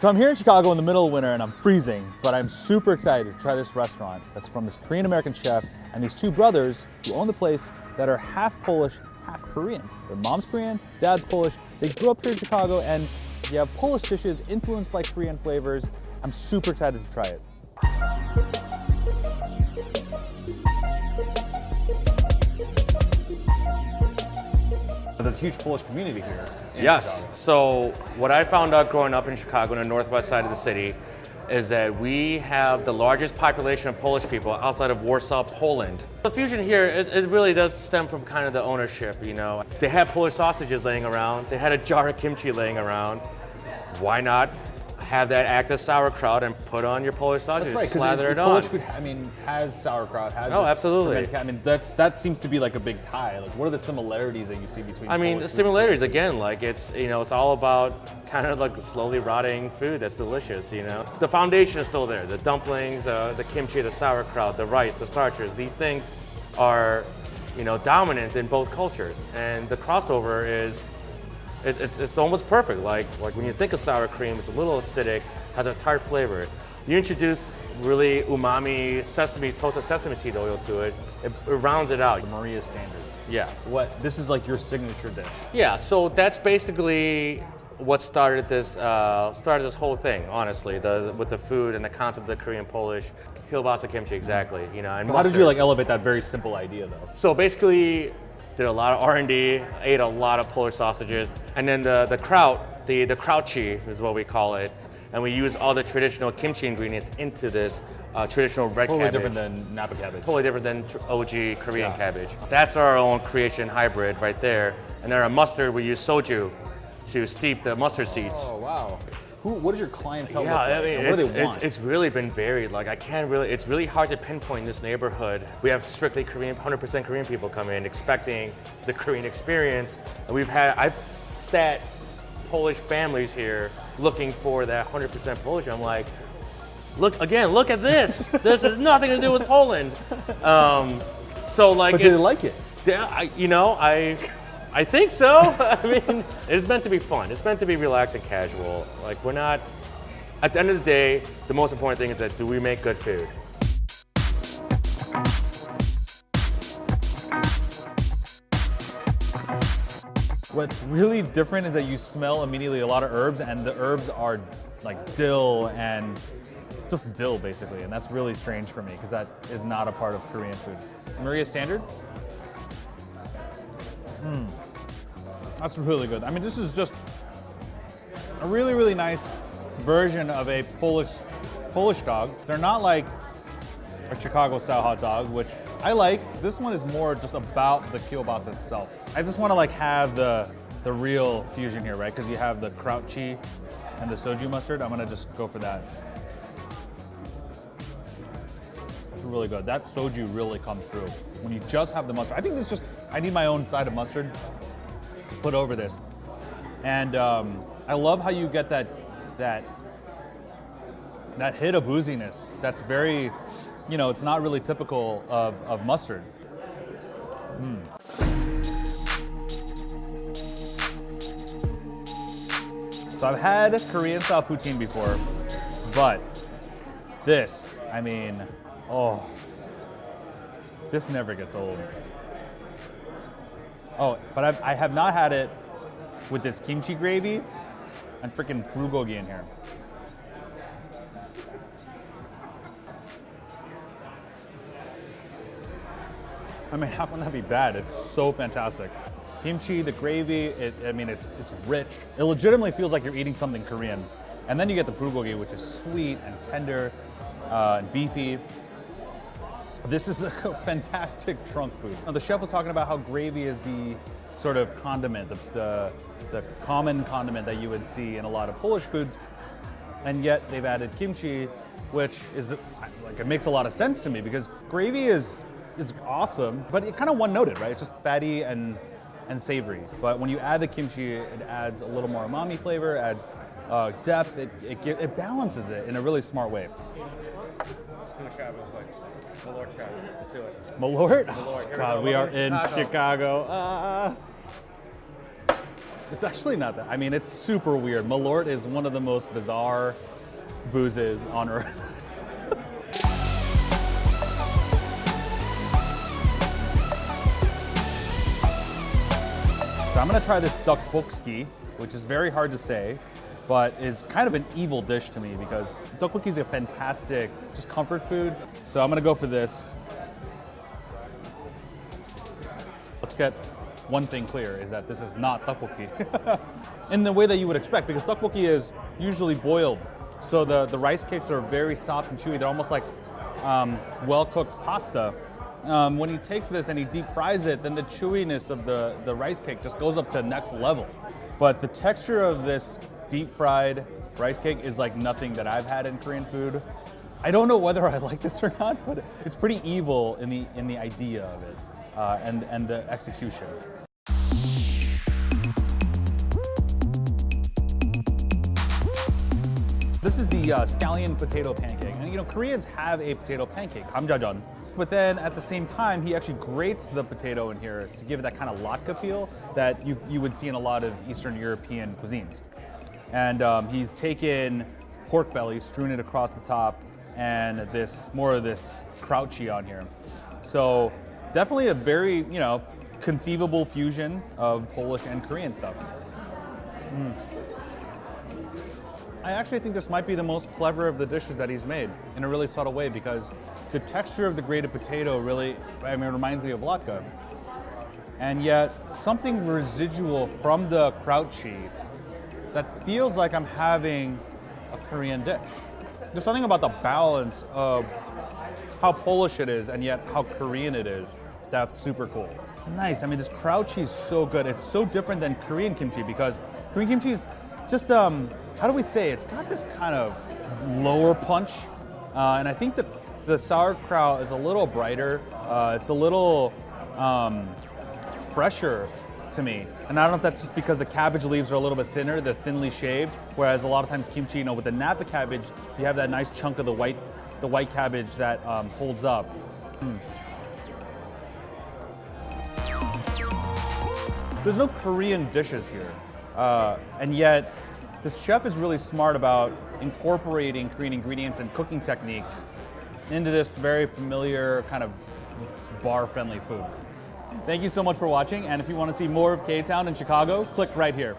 So I'm here in Chicago in the middle of winter and I'm freezing, but I'm super excited to try this restaurant that's from this Korean-American chef and these two brothers who own the place that are half Polish, half Korean. Their mom's Korean, dad's Polish. They grew up here in Chicago and you have Polish dishes influenced by Korean flavors. I'm super excited to try it. There's a huge Polish community here in Chicago. So what I found out growing up in Chicago, on the northwest side of the city, is that we have the largest population of Polish people outside of Warsaw, Poland. The fusion here, it really does stem from kind of the ownership, you know. They had Polish sausages laying around. They had a jar of kimchi laying around. Why not have that act as sauerkraut and put on your Polish sausages, That's right, slather it on. Polish food, I mean, has sauerkraut, has Oh, absolutely. I mean, that seems to be like a big tie. Like, what are the similarities that you see between I mean, Polish the food? similarities, again, like it's all about kind of like slowly rotting food that's delicious, you know? The foundation is still there. The dumplings, the kimchi, the sauerkraut, the rice, the starches, these things are, dominant in both cultures. And the crossover is, it's almost perfect. Like when you think of sour cream, it's a little acidic, has a tart flavor. You introduce really umami toasted sesame seed oil to it, it rounds it out. The Maria Standard. Yeah. This is like your signature dish. Yeah, so that's basically what started this whole thing, honestly, with the food and the concept of the Korean Polish kielbasa kimchi, exactly. And How did you elevate that very simple idea though? So basically, did a lot of R&D, ate a lot of Polish sausages, and then the kraut, the krauchi is what we call it, and we use all the traditional kimchi ingredients into this traditional red Totally cabbage. different than Napa cabbage. Totally different than OG Korean cabbage. That's our own creation hybrid right there. And then our mustard, we use soju to steep the mustard seeds. Oh wow. What does your clientele look Yeah, like? I mean, What do they want? it's really been varied. Like it's really hard to pinpoint in this neighborhood. We have strictly Korean, 100% Korean people come in expecting the Korean experience. And I've sat Polish families here looking for that 100% Polish. I'm like, look at this. This has nothing to do with Poland. But they like it. Yeah, I think so. I mean, it's meant to be fun. It's meant to be relaxed and casual. Like at the end of the day, the most important thing is that do we make good food? What's really different is that you smell immediately a lot of herbs, and the herbs are like dill and just dill basically, and that's really strange for me because that is not a part of Korean food. Maria Standard? That's really good. I mean, this is just a really, really nice version of a Polish dog. They're not like a Chicago-style hot dog, which I like. This one is more just about the kielbasa itself. I just want to have the real fusion here, right? Because you have the krauchi and the soju mustard. I'm gonna just go for that. It's really good. That soju really comes through when you just have the mustard. I think I need my own side of mustard to put over this. And I love how you get that hit of booziness that's very, it's not really typical of mustard. So I've had Korean style poutine before, but this, I mean, this never gets old. Oh, but I have not had it with this kimchi gravy and freaking bulgogi in here. I mean, how can that be bad? It's so fantastic. Kimchi, the gravy, it's rich. It legitimately feels like you're eating something Korean. And then you get the bulgogi, which is sweet and tender and beefy. This is a fantastic trunk food. Now, the chef was talking about how gravy is the sort of condiment, the common condiment that you would see in a lot of Polish foods, and yet they've added kimchi, which is it makes a lot of sense to me because gravy is awesome, but it kind of one-noted, right? It's just fatty and savory. But when you add the kimchi, it adds a little more umami flavor, adds depth. It balances it in a really smart way. Let's do a shot real quick. Malort shot. Let's do it. Malort? Malort. God, we are in Chicago. It's actually not that. I mean, it's super weird. Malort is one of the most bizarre boozes on earth. So I'm gonna try this tteokbokki, which is very hard to say, but is kind of an evil dish to me because tteokbokki is a fantastic, just comfort food. So I'm gonna go for this. Let's get one thing clear, is that this is not tteokbokki in the way that you would expect, because tteokbokki is usually boiled. So the rice cakes are very soft and chewy. They're almost like well-cooked pasta. When he takes this and he deep fries it, then the chewiness of the rice cake just goes up to next level. But the texture of this deep fried rice cake is like nothing that I've had in Korean food. I don't know whether I like this or not, but it's pretty evil in the idea of it and the execution. This is the scallion potato pancake. And you know, Koreans have a potato pancake, 감자전. But then at the same time, he actually grates the potato in here to give it that kind of latke feel that you would see in a lot of Eastern European cuisines. And he's taken pork belly, strewn it across the top, and more of this crouchy on here. So definitely a very, you know, conceivable fusion of Polish and Korean stuff. I actually think this might be the most clever of the dishes that he's made in a really subtle way, because the texture of the grated potato really, I mean, it reminds me of latke. And yet something residual from the crouchy that feels like I'm having a Korean dish. There's something about the balance of how Polish it is and yet how Korean it is that's super cool. It's nice. I mean, this crouchy is so good. It's so different than Korean kimchi, because Korean kimchi is just, how do we say, it's got this kind of lower punch. And I think that the sauerkraut is a little brighter. It's a little fresher to me. And I don't know if that's just because the cabbage leaves are a little bit thinner, they're thinly shaved, whereas a lot of times kimchi, you know, with the napa cabbage, you have that nice chunk of the white cabbage that holds up. There's no Korean dishes here. And yet, this chef is really smart about incorporating Korean ingredients and cooking techniques into this very familiar kind of bar-friendly food. Thank you so much for watching, and if you want to see more of K-Town in Chicago, click right here.